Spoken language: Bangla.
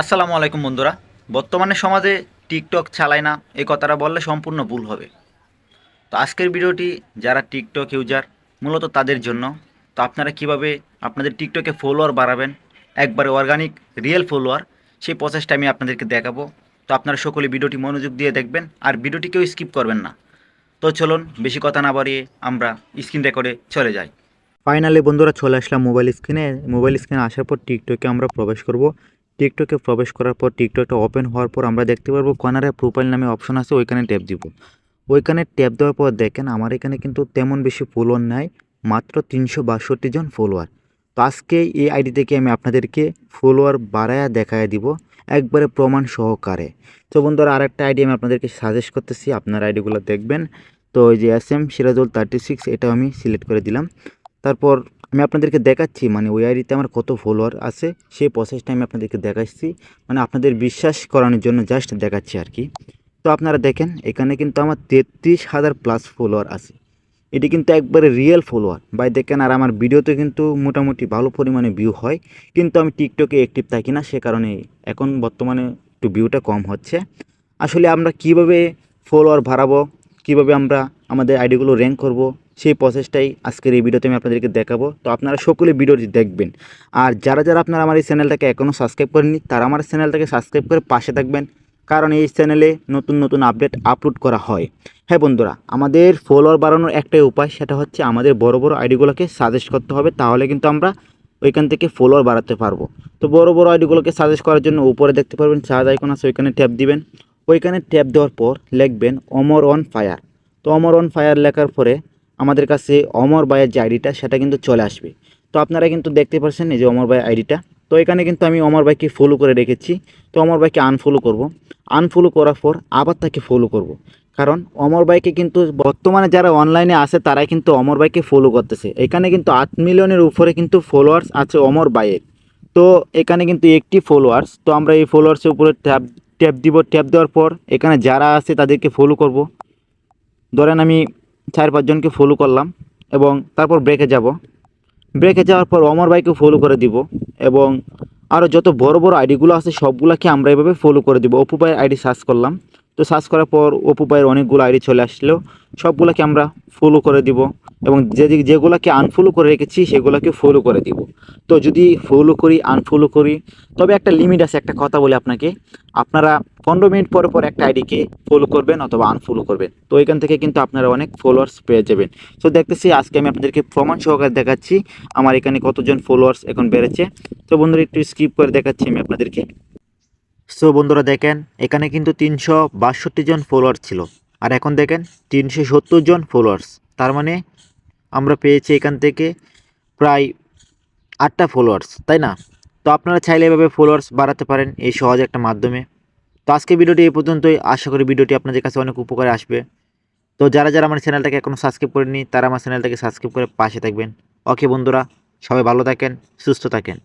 আসসালামু আলাইকুম বন্ধুরা। বর্তমানে সমাজে টিকটক চালায় না এই কথাটা বললে সম্পূর্ণ ভুল হবে। তো আজকের ভিডিওটি যারা টিকটক ইউজার মূলত তাদের জন্য। তো আপনারা কিভাবে আপনাদের টিকটকে ফলোয়ার বাড়াবেন, একবারে অর্গানিক রিয়েল ফলোয়ার, সেই প্রসেসটা আমি আপনাদেরকে দেখাবো। তো আপনারা সকলে ভিডিওটি মনোযোগ দিয়ে দেখবেন আর ভিডিওটি কেউ স্কিপ করবেন না। তো চলুন বেশি কথা না বাড়িয়ে আমরা স্ক্রিন রেকর্ডে চলে যাই। ফাইনালি বন্ধুরা চলে আসলাম মোবাইল স্ক্রিনে আসার পর টিকটকে আমরা প্রবেশ করব। টিকটকে প্রবেশ করার পর টিকটকটা ওপেন হওয়ার পর আমরা দেখতে পারবো কর্নারে প্রোফাইল নামে অপশন আছে, ওইখানে ট্যাপ দিব। ওইখানে ট্যাপ দেওয়ার পর দেখেন আমার এখানে কিন্তু তেমন বেশি ফলোয়ার নাই, মাত্র 362 জন ফলোয়ার। তো আজকে এই আইডি থেকে আমি আপনাদেরকে ফলোয়ার বাড়ায়া দেখায় দিব একবারে প্রমাণ সহকারে। তো বন্ধুরা আরেকটা আইডি আমি আপনাদেরকে সাজেস্ট করতেছি, আপনার আইডিগুলো দেখবেন। তো ওই যে এস এম সিরাজুল 36 এটা আমি সিলেক্ট করে দিলাম। তারপর আমি আপনাদেরকে দেখাচ্ছি মানে ওই আইডিতে আমার কত ফলোয়ার আছে, সেই প্রসেসটা আমি আপনাদেরকে দেখাচ্ছি, মানে আপনাদের বিশ্বাস করানোর জন্য জাস্ট দেখাচ্ছি আর কি। তো আপনারা দেখেন এখানে কিন্তু আমার 33,000 প্লাস ফলোয়ার আছে। এটি কিন্তু একবারে রিয়েল ফলোয়ার ভাই, দেখেন। আর আমার ভিডিওতে কিন্তু মোটামুটি ভালো পরিমাণে ভিউ হয়, কিন্তু আমি টিকটকে অ্যাক্টিভ থাকি না, সে কারণে এখন বর্তমানে একটু ভিউটা কম হচ্ছে। আসলে আমরা কিভাবে ফলোয়ার বাড়াবো, কিভাবে আমরা আমাদের আইডিগুলো র্যাঙ্ক করব, সেই প্রসেসটাই আজকের এই ভিডিওতে আমি আপনাদেরকে দেখাবো। তো আপনারা সকলে ভিডিওটি দেখবেন। আর যারা যারা আপনারা আমার এই চ্যানেলটাকে এখনও সাবস্ক্রাইব করেননি তারা আমার চ্যানেলটাকে সাবস্ক্রাইব করে পাশে থাকবেন, কারণ এই চ্যানেলে নতুন নতুন আপডেট আপলোড করা হয়। হ্যাঁ বন্ধুরা, আমাদের ফলোয়ার বাড়ানোর একটাই উপায়, সেটা হচ্ছে আমাদের বড় বড় আইডিগুলোকে সাজেস্ট করতে হবে, তাহলে কিন্তু আমরা ওইখান থেকে ফলোয়ার বাড়াতে পারবো। তো বড় বড় আইডিগুলোকে সাজেস্ট করার জন্য উপরে দেখতে পারবেন চার্জ আইকন আছে, ওইখানে ট্যাপ দিবেন। ওইখানে ট্যাপ দেওয়ার পর লিখবেন অমর অন ফায়ার। তো অমর অন ফায়ার লেখার পরে আমাদের কাছে অমর ভাইয়ের যে আইডিটা সেটা কিন্তু চলে আসবে। তো আপনারা কিন্তু দেখতে পাচ্ছেন এই যে অমর ভাইয়ের আইডিটা। তো এখানে কিন্তু আমি অমর ভাইকে ফলো করে রেখেছি। তো অমর ভাইকে আনফলো করব। আনফলো করার পর আবার তাকে ফলো করব, কারণ অমর ভাইকে কিন্তু বর্তমানে যারা অনলাইনে আছে তারাই কিন্তু অমর ভাইকে ফলো করতেছে। এখানে কিন্তু 8 মিলিয়নের উপরে কিন্তু ফলোয়ার্স আছে অমর ভাইয়ের। তো এখানে কিন্তু একটি ফলোয়ার্স, তো আমরা এই ফলোয়ার্সের উপরে ট্যাপ ট্যাপ দিব। ট্যাপ দেওয়ার পর এখানে যারা আছে তাদেরকে ফলো করব। ধরেন আমি 4-5 জনকে ফলো করলাম এবং তারপর ব্রেকে যাব। ব্রেকে যাওয়ার পর অমর ভাইকে ফলো করে দিব এবং আরও যত বড় বড় আইডিগুলো আছে সবগুলোকে আমরা এভাবে ফলো করে দিব। অপু ভাইয়ের আইডি সার্চ করলাম, তো সার্চ করার পর অপু ভাইয়ের অনেকগুলো আইডি চলে আসলো, সবগুলোকে আমরা ফলো করে দিব এবং যেগুলোকে আনফলো করে রেখেছি সেগুলোকে ফলো করে দিব। তো যদি ফলো করি আনফলো করি, তবে একটা লিমিট আছে। একটা কথা বলি আপনাকে, আপনারা 15 মিনিট পর পর একটা আইডিকে ফলো করবেন অথবা আনফলো করবেন, তো এখান থেকে কিন্তু আপনারা অনেক ফলোয়ার্স পেয়ে যাবেন। তো দেখতেছি আজকে আমি আপনাদেরকে প্রমাণ সহকারে দেখাচ্ছি আমার এখানে কতজন ফলোয়ার্স এখন বেড়েছে। তো বন্ধুরা একটু স্কিপ করে দেখাচ্ছি আমি আপনাদেরকে। সো বন্ধুরা দেখেন এখানে কিন্তু 362 জন ফলোয়ার ছিল, আর এখন দেখেন 370 জন ফলোয়ার্স। তার মানে আমরা পেয়েছি এখান থেকে প্রায় 8টা ফলোয়ার্স, তাই না? তো আপনারা চাইলে এভাবে ফলোয়ার্স বাড়াতে পারেন এই সহজ একটা মাধ্যমে। তো আজকে ভিডিওটি এই পর্যন্তই, আশা করি ভিডিওটি আপনাদের কাছে অনেক উপকারে আসবে। তো যারা যারা আমার চ্যানেলটাকে এখনও সাবস্ক্রাইব করেনি তারা আমার চ্যানেলটাকে সাবস্ক্রাইব করে পাশে থাকবেন। ওকে বন্ধুরা, সবাই ভালো থাকেন, সুস্থ থাকেন।